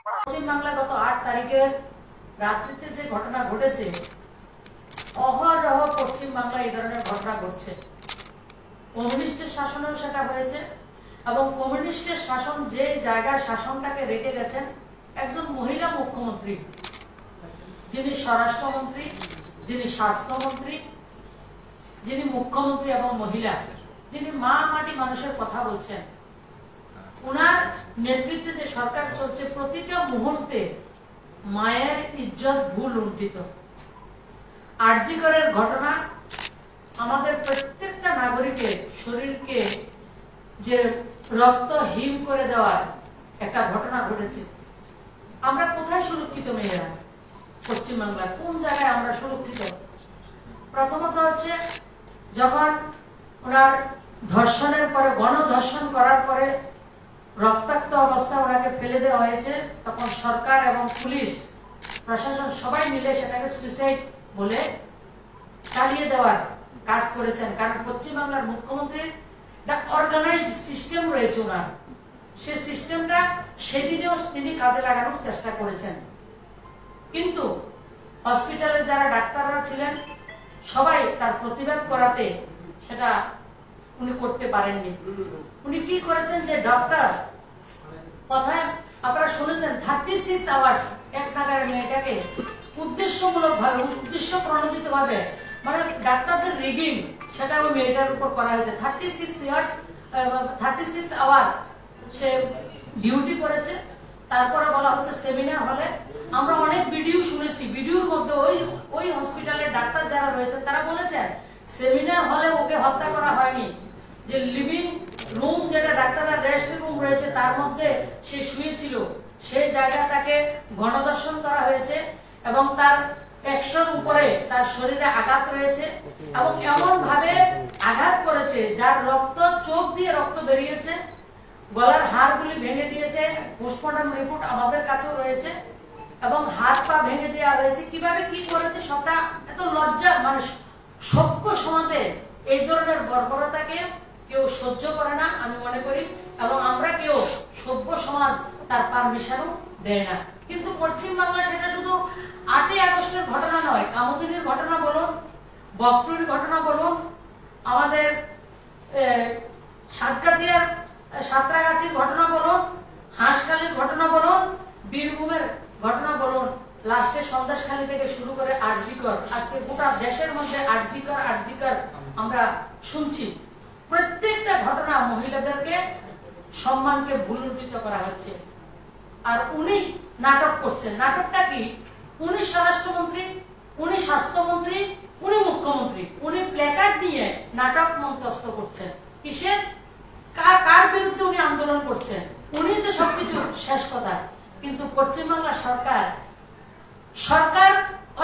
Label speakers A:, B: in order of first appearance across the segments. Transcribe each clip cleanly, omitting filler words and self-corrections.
A: পশ্চিমবাংলা গত 8 তারিখের রাত্রিতে যে ঘটনা ঘটেছে, অহরহ পশ্চিমবাংলা এই ধরনের ঘটনা ঘটছে। কমিউনিস্টের শাসনেও সেটা হয়েছে এবং কমিউনিস্টের শাসন যে জায়গায় শাসনটাকে রেখে গেছেন একজন মহিলা মুখ্যমন্ত্রী, যিনি স্বরাষ্ট্রমন্ত্রী, যিনি স্বাস্থ্যমন্ত্রী, যিনি মুখ্যমন্ত্রী এবং মহিলা, যিনি মা মাটি মানুষের কথা বলছেন, ওনার নেতৃত্বে যে সরকার চলছে প্রতিটা মুহূর্তে মায়ের ইজ্জত ভুল লুণ্ঠিত। আরজি করের ঘটনা আমাদের প্রত্যেকটা নাগরিকের শরীরকে যে রক্ত হিম করে দেওয়ার একটা ঘটনা ঘটেছে। আমরা কোথায় সুরক্ষিত মেয়েরা? পশ্চিমবাংলার কোন জায়গায় আমরা সুরক্ষিত? প্রথমত হচ্ছে যখন ওনার ধর্ষণের পরে, গণধর্ষণ করার পরে রক্তাক্ত অবস্থায় ওনাকে ফেলে দেওয়া হয়েছে, তখন সরকার এবং পুলিশ প্রশাসন সবাই মিলে সেটাকে সুইসাইড বলে চালিয়ে দেওয়ার কাজ করেছেন। কারণ পশ্চিমবাংলার মুখ্যমন্ত্রীর একটা অর্গানাইজড সিস্টেম রয়েছে ওনার, সেই সিস্টেমটা সেদিনেও তিনি কাজে লাগানোর চেষ্টা করেছেন। কিন্তু হসপিটালে যারা ডাক্তাররা ছিলেন সবাই তার প্রতিবাদ করাতে সেটা উনি করতে পারেননি। উনি কি করেছেন, যে ডক্টর কথায় আপনারা শুনেছেন 36 আওয়ার্স এক নাগারে মেয়েটাকে উদ্দেশ্যমূলক ভাবে, উদ্দেশ্য প্রণোদিত ভাবে, মানে ডাক্তারদের রিগিং, সেটা ওই মেয়েটার উপর করা হয়েছে। 36 আওয়ার সে ডিউটি করেছে। তারপরে বলা হচ্ছে সেমিনার হলে। আমরা অনেক ভিডিও শুনেছি, ভিডিওর মধ্যে ওই হসপিটালের ডাক্তার যারা রয়েছে তারা বলেছেন সেমিনার হলে ওকে হত্যা করা হয়নি, যে লিভিং রুম যেটা ডাক্তাররা রেস্ট রুম রয়েছে তার মধ্যে সে শুয়েছিল, সেই জায়গাটাকে গণধর্ষণ করা হয়েছে এবং তার 100-র উপরে তার শরীরে আঘাত রয়েছে এবং এমন ভাবে আঘাত করেছে যার রক্ত, চোখ দিয়ে রক্ত বেরিয়েছে, গলার হাড়গুলি ভেঙে দিয়েছে। পোস্টমর্টম রিপোর্ট আমাদের কাছেও রয়েছে এবং হাত পা ভেঙে দেওয়া হয়েছে। কিভাবে কি করেছে সবটা এত লজ্জা, মানে সভ্য সমাজে এই ধরনের বর্বরতাকে কেউ সহ্য করে না আমি মনে করি, এবং আমরা কেউ সভ্য সমাজ তার পারমিশনও দেয় না। কিন্তু পশ্চিমবাংলা সেটা শুধু 8ই আগস্টের ঘটনা নয়, কামুদিনীর ঘটনা বলুন, বকটুর ঘটনা বলুন, আমাদের সাঁতরাগাছির ঘটনা বলুন, হাঁসখালির ঘটনা বলুন, বীরভূমের ঘটনা বলুন, লাস্টে সন্দেশখালী থেকে শুরু করে আরজি কর, আজকে গোটা দেশের মধ্যে আরজি কর আমরা শুনছি। প্রত্যেকটা ঘটনা মহিলাদেরকে সম্মানকে ভুলুণ্ঠিত করা হচ্ছে। আর উনি নাটক করছেন। নাটকটা কি? উনি স্বরাষ্ট্রমন্ত্রী, উনি স্বাস্থ্যমন্ত্রী, উনি মুখ্যমন্ত্রী, উনি প্ল্যাকার্ড নিয়ে নাটক মঞ্চস্থ করছেন। কিসের? কার বিরুদ্ধে উনি আন্দোলন করছেন? উনি তো সবকিছু শেষ কথা। কিন্তু পশ্চিমবাংলা সরকার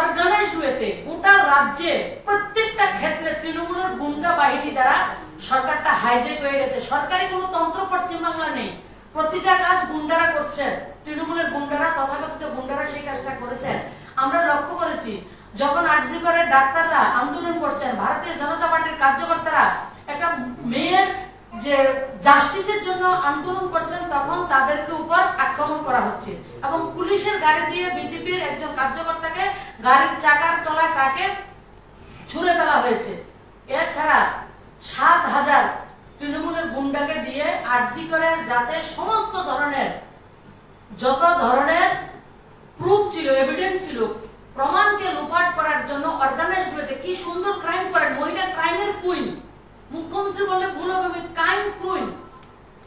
A: অর্গানাইজড ওয়েতে গোটা রাজ্যে প্রত্যেকটা ক্ষেত্রে তৃণমূলের গুন্ডা বাহিনী দ্বারা সরকারটা হাইজেক হয়ে গেছে। সরকারি কোনো তন্ত্র পশ্চিমবাংলা নেই, প্রতিটা কাজ গুন্ডারা করছেন, তৃণমূলের গুন্ডারা, তথাকথিত গুন্ডারা সেই কাজটা করেছেন। আমরা লক্ষ্য করেছি যখন আরজি করের ডাক্তাররা আন্দোলন করছেন, ভারতীয় জনতা পার্টির কার্যকর্তারা একটা মেয়ের যে জাস্টিসের জন্য আন্দোলন করছেন, তখন তাদেরকে উপর আক্রমণ করা হচ্ছে এবং পুলিশের গাড়ি দিয়ে বিজেপির একজন কার্যকর্তাকে গাড়ির চাকার তলায় তাকে ছুঁড়ে ফেলা হয়েছে। এছাড়া 7,000 তৃণমূলের গুন্ডাকে দিয়ে আরজি করের যাতে সমস্ত ধরনের যত ধরনের প্রুফ ছিল, এভিডেন্স ছিল, প্রমাণকে লুপাট করার জন্য অর্গানাইজড ওয়েতে কি সুন্দর ক্রাইম করেন। মহিলা ক্রাইমের কুইন, মুখ্যমন্ত্রী বললে ভুল হবে, ক্রাইম কুইন,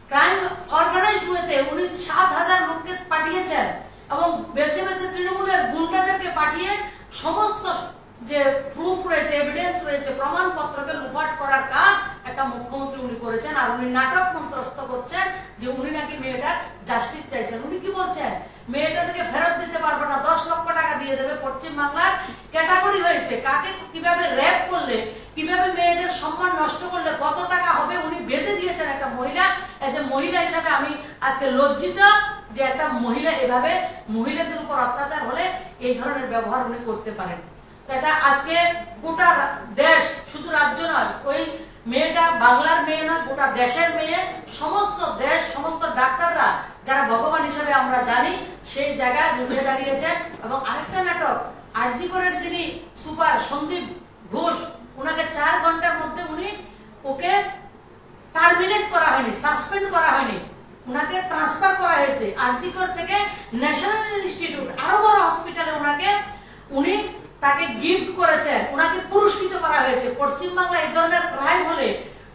A: ক্রাইম অর্গানাইজড ওয়েতে উনি 7,000 লোককে পাঠিয়েছেন এবং বেছে বেছে তৃণমূলের গুন্ডাদেরকে পাঠিয়ে সমস্ত যে প্রুফ রয়েছে, এভিডেন্স রয়েছে, প্রমাণপত্রকে লুপাট করার কাজ একটা মুখ্যমন্ত্রী উনি করেছেন। আর উনি নাটক মন্ত্রস্থ করছেন যে উনি নাকি মেয়েটার জাস্টিস চাইছেন। উনি কি বলছেন? মেয়েটাকে ফেরত দিতে পারবে না, 10 লক্ষ টাকা দিয়ে দেবে। পশ্চিমবাংলার ক্যাটাগরি হয়েছে কাকে কিভাবে র্যাপ করলে কিভাবে মেয়েদের সম্মান নষ্ট করলে কত টাকা হবে উনি বেঁধে দিয়েছেন একটা মহিলা। এজ এ মহিলা হিসাবে আমি আজকে লজ্জিত যে একটা মহিলা এভাবে মহিলাদের উপর অত্যাচার হলে এই ধরনের ব্যবহার উনি করতে পারেন। তো এটা আজকে গোটা দেশ, শুধু রাজ্য নয়, ওই মেয়েটা বাংলার মেয়ে নয়, গোটা দেশের মেয়ে। সমস্ত দেশ, সমস্ত ডাক্তাররা যারা ভগবান হিসেবে আমরা জানি সেই জায়গায় উঠে দাঁড়িয়েছেন। এবং আরেকটা নাটক, আরজি করের যিনি সুপার সন্দীপ ঘোষ, ওনাকে 4 ঘন্টার মধ্যে ওকে টার্মিনেট করা হয়নি, সাসপেন্ড করা হয়নি, ওনাকে ট্রান্সফার করা হয়েছে আরজি কর থেকে ন্যাশনাল ইনস্টিটিউট, আরো বড় হসপিটালে উনি তাকে গিফট করেছেন, ওনাকে পুরস্কৃত করা হয়েছে। পশ্চিম বাংলা এই ধরনের ক্রাইম হলে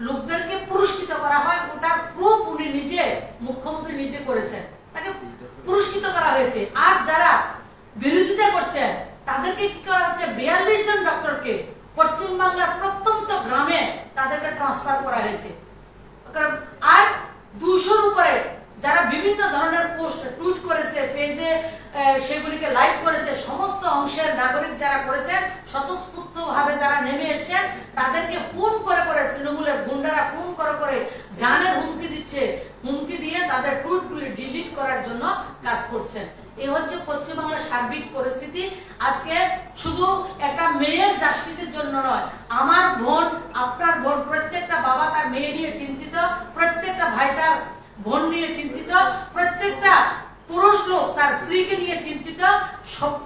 A: লোকদেরকে পুরস্কৃত করা হয়, ওটার প্রুফ উনি নিজে, মুখ্যমন্ত্রী নিজে করেছেন, তাকে পুরস্কৃত করা হয়েছে। আর যারা বিরোধিতা করছেন তাদেরকে কি করা হচ্ছে, 42 জন ডক্টরকে পশ্চিম বাংলার প্রত্যন্ত গ্রামে তাদেরকে ট্রান্সফার করা হয়েছে। আর 200-র উপরে যারা বিভিন্ন ধরনের পোস্ট টুইট করেছে, পেজে সেগুলিকে লাইক করেছে, সমস্ত অংশের নাগরিক যারা করেছেন, স্বতঃস্ফূর্ত ভাবে যারা নেমে এসেছেন, তাদেরকে ফোন করে করে তৃণমূলের গুন্ডারা ফোন করে করে জানের হুমকি দিচ্ছে, হুমকি দিয়ে তাদের টুইটগুলি ডিলিট করার জন্য কাজ করছেন। এই হচ্ছে পশ্চিমবাংলার সার্বিক পরিস্থিতি। আজকে শুধু একটা মেয়ের জাস্টিসের জন্য নয়, আমার বোন, আপনার বোন, প্রত্যেকটা বাবা তার মেয়ে নিয়ে চিন্তিত, প্রত্যেকটা ভাই তার বোন নিয়ে চিন্তিত, প্রত্যেকটা পুরুষ লোক তার স্ত্রীকে নিয়ে চিন্তিত,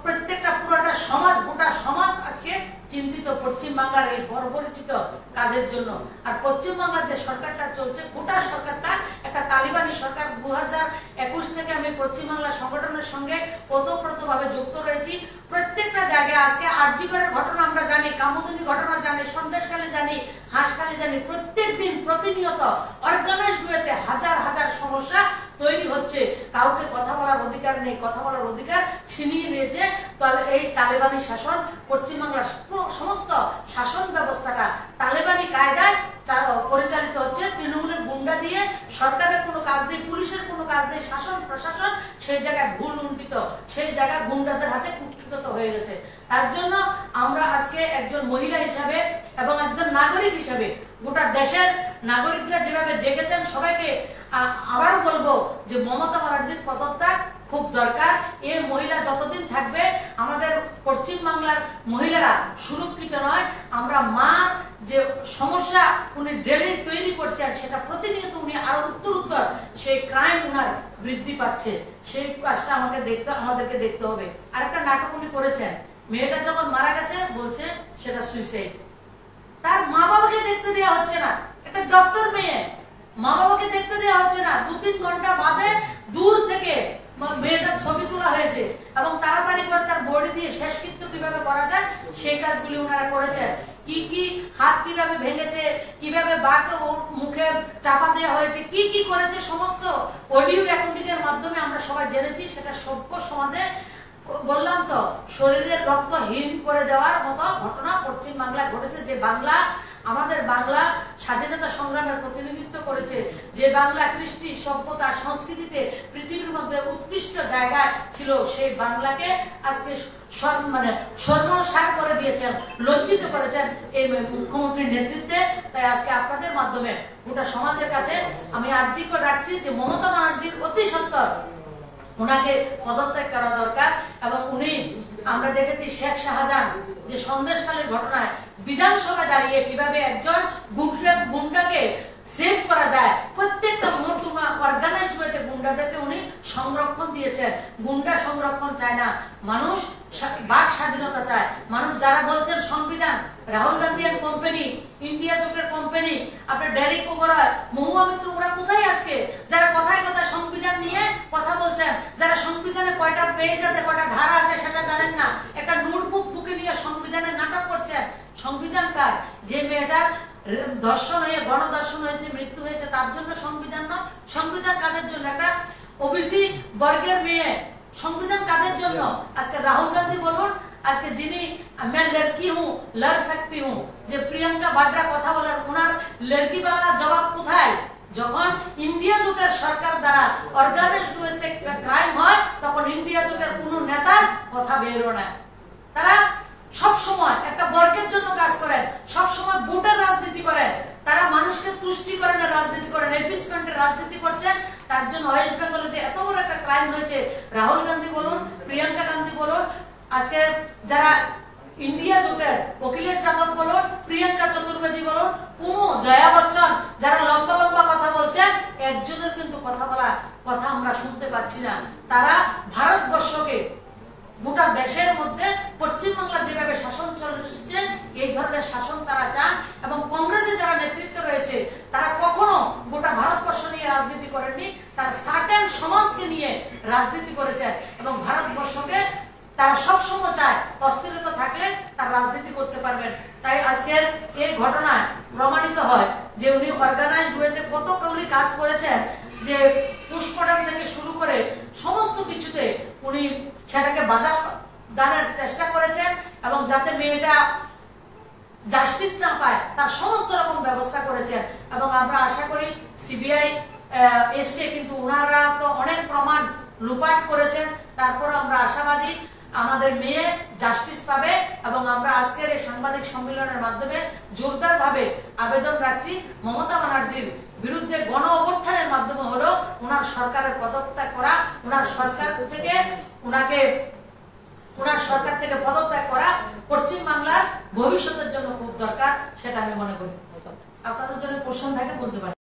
A: প্রত্যেকটা পুরোটা সমাজ, গোটা সমাজ আজকে চিন্তিত পশ্চিম বাংলার এই বর্বরচিত কাজের জন্য। আর পশ্চিম বাংলার যে সরকারটা চলছে, গোটা সরকারটা একটা তালিবানি সরকার। 2021 থেকে আমি পশ্চিম বাংলা সংগঠনের সঙ্গে ওতপ্রোতভাবে যুক্ত রয়েছি। প্রত্যেকটা জায়গায় আজকে আরজি করের ঘটনা আমরা জানি, কামদুনি ঘটনা জানি, সন্দেশখালী জানি, হাঁসখালী জানি, প্রত্যেক দিন প্রতিনিয়ত অর্গানাইজড ওয়েতে হাজার হাজার সমস্যা তৈরি হচ্ছে। কাউকে কথা বলার অধিকার নেই, কথা বলার অধিকার ছিনিয়ে নিয়েছে এই তালেবানি শাসন। পশ্চিমবাংলার সমস্ত শাসন ব্যবস্থাটা তালেবানি কায়দায় পরিচালিত হচ্ছে, তৃণমূলের গুন্ডা দিয়ে। সরকারের কোনো কাজ নেই, পুলিশের কোনো কাজ নেই, শাসন প্রশাসন সেই জায়গায় ভুল উন্নীত, সেই জায়গায় গুন্ডাদের হাতে কুক্ষিগত হয়ে গেছে। তার জন্য আমরা আজকে একজন মহিলা হিসাবে এবং একজন নাগরিক হিসাবে, গোটা দেশের নাগরিকরা যেভাবে জেগেছেন, সবাইকে আবার বলবো যে মমতা ব্যানার্জির পদত্যাগ খুব দরকার। এই মহিলা যতদিন থাকবে আমাদের পশ্চিম বাংলার মহিলারা সুরক্ষিত নয়। আমরা মা যে সমস্যা উনি ডেলি তৈরি করছেন, সেটা প্রতিনিয়ত উনি আরো উত্তর সেই ক্রাইম উনার বৃদ্ধি পাচ্ছে। সেই কাজটা আমাদেরকে দেখতে হবে। আরেকটা নাটক উনি করেছেন, মেয়েটা যখন মারা গেছে বলছে সেটা সুইসাইড। তার মা বাবাকে দেখতে দেওয়া হচ্ছে না, একটা ডক্টর মেয়ে, মা বাবাকে দেখতে দেওয়া হচ্ছে না। 2-3 ঘন্টা বাদে দূর থেকে মেয়েটার ছবি তোলা হয়েছে এবং তাড়াতাড়ি করে তার বডি দিয়ে শেষকৃত্য কিভাবে করা যায় সেই কাজগুলি ওনারা করেছেন। কি হাত কিভাবে ভেঙেছে, কিভাবে বাঘ মুখে চাপা দেওয়া হয়েছে, কি করেছে, সমস্ত অডিও রেকর্ডিং এর মাধ্যমে আমরা সবাই জেনেছি। সেটা সভ্য সমাজে, বললাম তো, শরীরের রক্ত হীন করে দেওয়ার মতো ঘটনা পশ্চিম বাংলায় ঘটেছে। যে বাংলা, আমাদের বাংলা স্বাধীনতা সংগ্রামের প্রতিনিধিত্ব করেছে, যে বাংলা কৃষ্টি, সভ্যতা, সংস্কৃতিতে পৃথিবীর মধ্যে উৎকৃষ্ট জায়গা ছিল, সেই বাংলাকে আজকে সর্বসার করে দিয়েছেন, লজ্জিত করেছেন এই মুখ্যমন্ত্রীর নেতৃত্বে। তাই আজকে আপনাদের মাধ্যমে গোটা সমাজের কাছে আমি আর্জি করে রাখছি যে মমতা ব্যানার্জির অতি সত্বর ওনাকে পদত্যাগ করা দরকার। এবং উনি, আমরা দেখেছি শেখ শাহজাহান যে সন্দেশখালীর ঘটনায় বিধানসভায় দাঁড়িয়ে কিভাবে একজন গুন্ডাকে সেভ করা যায়, প্রত্যেকটা মুহূর্তে অর্গানাইজড ওয়েতে গুন্ডাদেরকে উনি সংরক্ষণ দিয়েছেন। গুন্ডা সংরক্ষণ চায় না, মানুষ বাক স্বাধীনতা চায়। মানুষ যারা বলছেন সংবিধান, Rahul Gandhi and company, India জোটের কোম্পানি, আপনার ডেরিক ওবরয়, মহুয়া মিত্র, ওরা কোথায় আজকে? যারা কথায় কথায় সংবিধান নিয়ে কথা বলছেন, যারা সংবিধানে কয়টা পেজ আছে, কয়টা ধারা আছে সেটা জানেন না, একটা নোটবুক বুকে নিয়ে সংবিধানের নাটক করছেন। সংবিধান কার? যে মেয়েটার ধর্ষণ হয়ে, গণধর্ষণ হয়েছে, মৃত্যু হয়েছে, তার জন্য সংবিধান নয়। সংবিধান কাদের জন্য? একটা ওবিসি বর্গের মেয়ে। সংবিধান কাদের জন্য? আজকে রাহুল গান্ধী বলুন, আজকে যিনি मैं लड़की हूं लड़ सकती हूं, যে প্রিয়াঙ্কা বাড্রা কথা বলেন, ওনার লড়কি বাংলা জবাব কোথায়? যখন ইন্ডিয়া জোটের সরকার দ্বারা অর্গানাইজড ওয়েতে ক্রাইম হয়, তখন ইন্ডিয়া জোটের কোন নেতার কথা বেরো না। তারা সব সময় একটা বর্গের জন্য কাজ করেন, সব সময় ভোটের রাজনীতি করেন, তারা মানুষকে তুষ্টিকরণের রাজনীতি করেন, এপিসমেন্টের রাজনীতি করছেন। তার জন্য ওয়েস্ট বেঙ্গলে যে এত বড় একটা ক্রাইম হয়েছে, রাহুল গান্ধী বলুন, প্রিয়াঙ্কা গান্ধী বলুন, আজকে যারা ইন্ডিয়া জোটের অখিলেশ যাদব বলুন, প্রিয়াঙ্কা চতুর্বেদী বলুন, কোনো জয়া বচ্চন, যারা লম্বা লম্বা কথা বলছেন, একজনের কিন্তু কথা আমরা শুনতে পাচ্ছি না। তারা ভারতবর্ষকে, গোটা দেশের মধ্যে পশ্চিমবাংলা যেভাবে শাসন চলছে, এই ধরনের শাসন তারা চান। এবং কংগ্রেসে যারা নেতৃত্ব রয়েছে, তারা কখনো গোটা ভারতবর্ষ নিয়ে রাজনীতি করেননি, তারা সার্টেন সমাজকে নিয়ে রাজনীতি করেছেন। এবং ভারতবর্ষকে তারা সবসময় চায় অস্থিরতা থাকলে তার রাজনীতি করতে পারবেন। তাই আজকের এই ঘটনায় প্রমাণিত হয় যে উনি অর্গানাইজড ওয়েতে কত কৌলি কাজ করেছেন, যে পুষ্পডাম থেকে শুরু করে সমস্ত কিছুতে উনি সেটাকে বাধা দানের চেষ্টা করেছেন, এবং যাতে মেয়েটা জাস্টিস না পায় তার সমস্ত রকম ব্যবস্থা করেছেন। এবং আমরা আশা করি সিবিআই এসছে, কিন্তু ওনারা তো অনেক প্রমাণ লুপাট করেছেন, তারপর আমরা আশাবাদী আমাদের মেয়ে জাস্টিস পাবে। এবং আমরা আজকের এই সাংবাদিক সম্মেলনের মাধ্যমে জোরদার ভাবে আবেদন রাখছি, মমতা ব্যানার্জির বিরুদ্ধে গণ অভ্যুত্থানের মাধ্যমে হলো ওনার সরকারের পদত্যাগ করা, ওনার সরকার থেকে পদত্যাগ করা পশ্চিম বাংলার ভবিষ্যতের জন্য খুব দরকার, সেটা আমি মনে করি। আপনাদের জন্য প্রশ্ন থাকে বলতে পারেন।